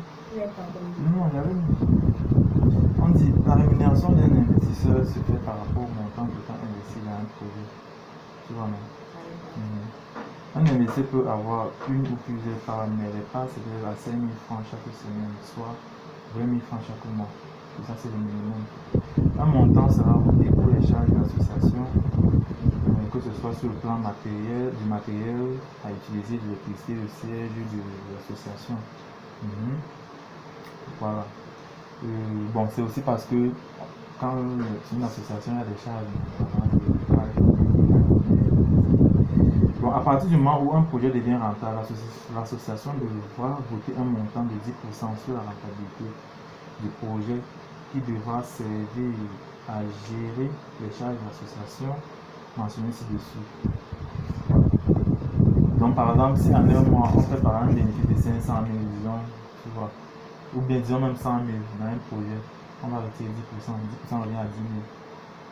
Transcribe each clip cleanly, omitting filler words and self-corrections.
Non, j'avais mis. On dit la rémunération d'un investisseur se fait par rapport au montant de temps investi dans un projet. Tu vois, non? Un investisseur peut avoir une ou plusieurs parts, mais les parts s'élèvent à 5 000 francs chaque semaine, soit 20 000 francs chaque mois. Et ça, c'est le minimum. Un montant sera voté pour les charges de l'association, que ce soit sur le plan matériel, du matériel à utiliser, de l'électricité, le siège de l'association. Voilà. Bon, c'est aussi parce que quand c'est une association, il y a des charges. Bon, à partir du moment où un projet devient rentable, l'association devra voter un montant de 10% sur la rentabilité du projet qui devra servir à gérer les charges de l'association mentionnées ci-dessus. Donc, par exemple, si en un mois, on fait par exemple un bénéfice de 500 000, disons, tu vois, ou bien disons même 100 000 dans un projet, on va retirer 10%, 10% revient à 10 000.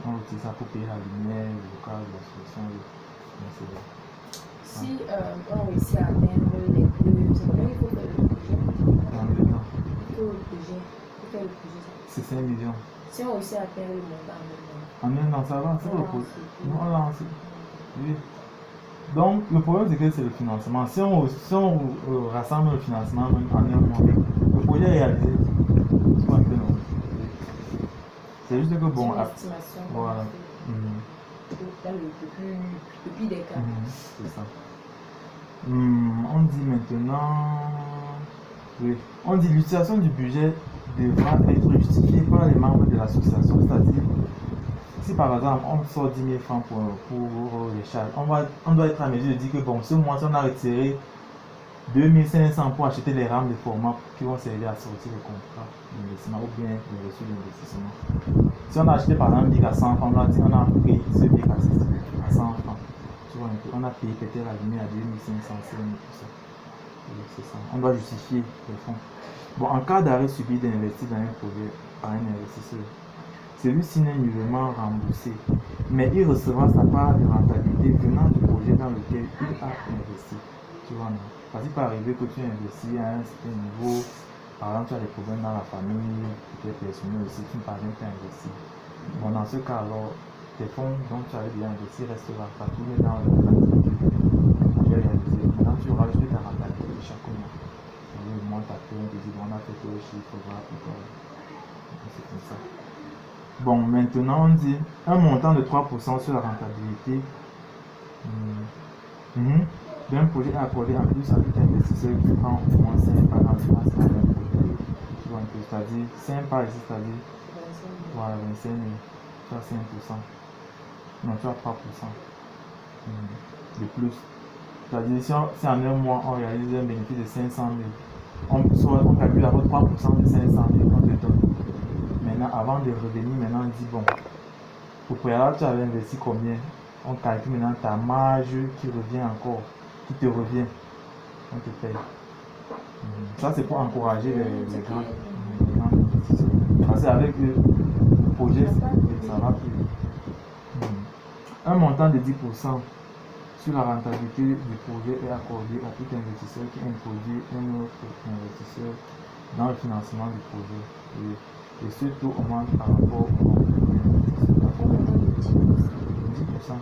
On retire ça pour payer la lumière, le local, l'association, etc. Si on réussit à atteindre les deux, c'est combien il faut faire le projet? Dans 2 ans. Il faut faire le projet. C'est 5 millions. Si on réussit à atteindre le montant en 1 an, ça va, c'est le projet. On lance. Oui. Donc, le problème, c'est que c'est le financement. Si on rassemble le financement en 1 mois, le projet est réalisé. C'est pas un peu non. C'est juste que bon. C'est une estimation. Voilà. Depuis des cas. C'est ça. On dit maintenant. Oui. On dit l'utilisation du budget devra être justifiée par les membres de l'association. C'est-à-dire, si par exemple on sort 10 000 francs pour les charges, on doit être à mesure de dire que bon, ce mois-ci on a retiré 2500 pour acheter les rames de format qui vont servir à sortir le contrat d'investissement ou bien les reçus d'investissement. Si on a acheté par exemple un bic à 100 francs, on a payé ce bic à 100 francs. Tu vois, on a payé peut-être la lumière à 2500, c'est ça. On doit justifier les fonds. Bon, en cas d'arrêt subi d'investir dans un projet par un investisseur, celui-ci n'est nullement remboursé, mais il recevra sa part de rentabilité venant du projet dans lequel il a investi. Tu vois, non? Parce qu'il peut arriver que tu investis à un certain niveau, par exemple, tu as des problèmes dans la famille, peut-être personnel aussi, tu ne parviens pas à investir. Bon, dans ce cas, alors, tes fonds dont tu avais bien investi restent là, pas tourner dans l'activité que tu as réalisé. Maintenant, tu auras juste ta rentabilité chaque mois. Le mois, tu as fait, tu dis, bon, on a fait tout le chiffre, voilà, c'est comme ça. Bon, maintenant, on dit un montant de 3% sur la rentabilité. D'un projet est accordé en plus à tout investisseur qui prend au moins 5 parts dans le financement d'un projet. Tu vois un peu, c'est-à-dire 5 parts ici, c'est-à-dire voilà, 25 000, tu as 5%. Non, tu as 3% de plus. C'est-à-dire si en un mois on réalise un bénéfice de 500 000, on calcule d'abord 3% de 500 000 qu'on te donne. Maintenant, avant de revenir, maintenant on dit bon, au préalable tu avais investi combien? On calcule maintenant ta marge qui revient encore. Qui te revient, on te paye. Ça, c'est pour encourager les grands investisseurs. Parce qu'avec le projet, ça va plus. Un montant de 10% sur la rentabilité du projet est accordé à tout investisseur qui introduit un autre investisseur dans le financement du projet. Et ce taux augmente par rapport au investisseur. 10%.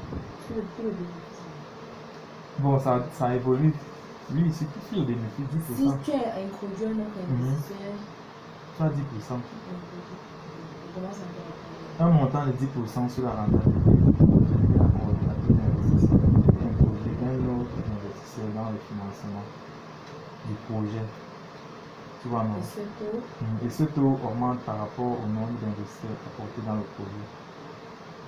Bon, ça évolue. Lui, ici, sur le bénéfice, 10%. Si tu as introduit un autre investisseur, tu as 10%. Un montant de 10% sur la rentabilité est accordé à tout investisseur et introduit un autre investisseur dans le financement du projet. Tu vois, non? Et ce taux augmente par rapport au nombre d'investisseurs apportés dans le projet.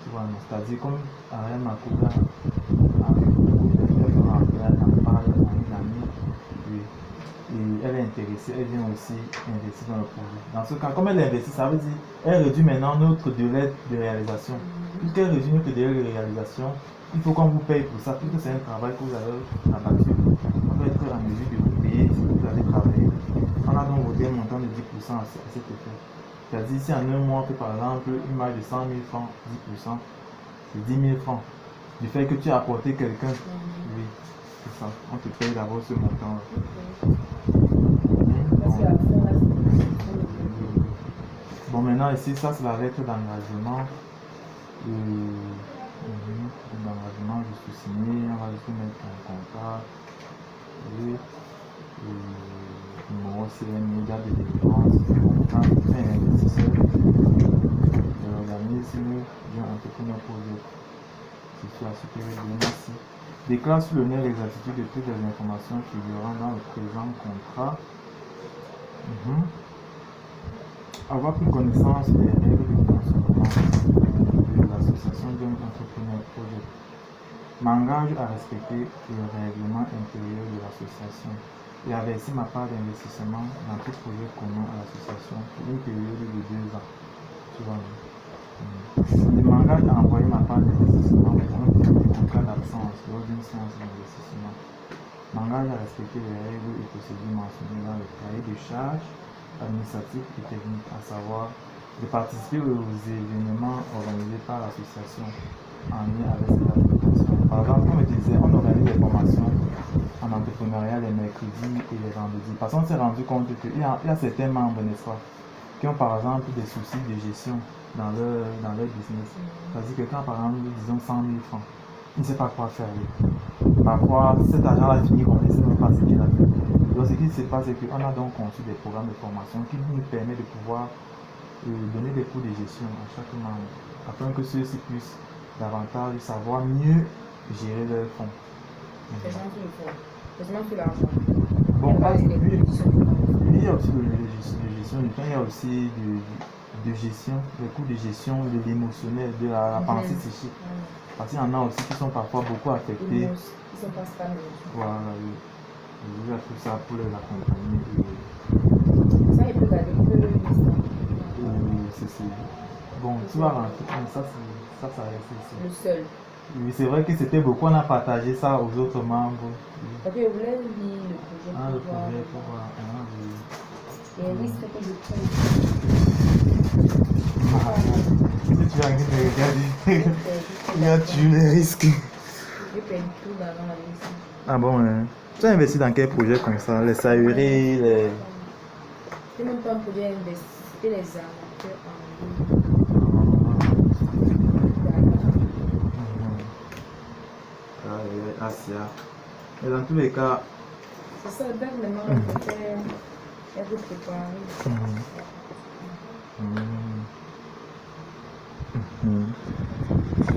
Tu vois, non? C'est-à-dire, comme Ariane Makouda et elle est intéressée, elle vient aussi investir dans le projet. Dans ce cas, comme elle investit, ça veut dire elle réduit maintenant notre délai de réalisation. Puisqu'elle réduit notre délai de réalisation, il faut qu'on vous paye pour ça, puisque c'est un travail que vous avez abattu. On doit être en mesure de vous payer si vous avez travaillé. On a donc voté un montant de 10% à cet effet. C'est-à-dire, si en un mois, on fait par exemple une marge de 100 000 francs, 10%, c'est 10 000 francs. Du fait que tu as apporté quelqu'un, oui, c'est ça. On te paye d'abord ce montant-là. maintenant ici, ça c'est la lettre d'engagement. D'engagement, je suis signé, on va juste mettre un contrat. Et numéro CNI, date de délivrance, contrat, fin investisseur. L'organisme, bien entrepreneur projet. Je suis à supérieur de ici. Déclare sur le nez l'exactitude de toutes les informations figurant dans le présent contrat. Avoir pris connaissance des règles de fonctionnement de l'association d'un entrepreneur projet. M'engage à respecter le règlement intérieur de l'association et à verser ma part d'investissement dans tout projet commun à l'association pour une période de 2 ans. Je m'engage à envoyer ma part d'investissement pour un public en cas d'absence lors d'une séance d'investissement. M'engage à respecter les règles et procédures mentionnées dans le cahier de charges administratifs et techniques, à savoir de participer aux événements organisés par l'association en lien avec cette application. Par exemple, comme je disais, on organise des formations en entrepreneuriat les mercredis et les vendredis. Parce qu'on s'est rendu compte qu'il y a certains membres, n'est-ce pas, qui ont par exemple des soucis de gestion dans leur business. C'est-à-dire que quand par exemple, disons 100 000 francs, il ne sait pas quoi faire. Parfois, cet argent-là finit, on ne sait même pas ce qu'il a fait. Donc ce qui se passe, c'est qu'on a donc conçu des programmes de formation qui nous permettent de pouvoir donner des cours de gestion à chaque membre, afin que ceux-ci puissent davantage savoir mieux gérer leurs fonds. Heureusement que l'argent. Bon, lui, il y a aussi de gestion du temps, il y a aussi de gestion, des cours de gestion de l'émotionnel, de la pensée psychique. Parce qu'il y en a aussi qui sont parfois beaucoup affectés. Ils sont pas stables. Voilà, il y a tout ça pour les accompagner. Ça, il peut garder c'est bon, tu vas rentrer comme ça reste ici. le seul. Oui, c'est vrai que c'était beaucoup, on a partagé ça aux autres membres. Ok, vous voulez lire le projet Ah, le projet pour voir. Et il risque que je Si tu vas regarder, il y a tu les risques. Je perds tout dans la liste. Ah bon, hein. Tu as investi dans quel projet comme ça? Les sahuries, les... C'est même pas un projet investi, c'était les amateurs en ligne. Asia. Mais dans tous les cas... C'est ça, donc maintenant, on peut faire... Elle vous préparer.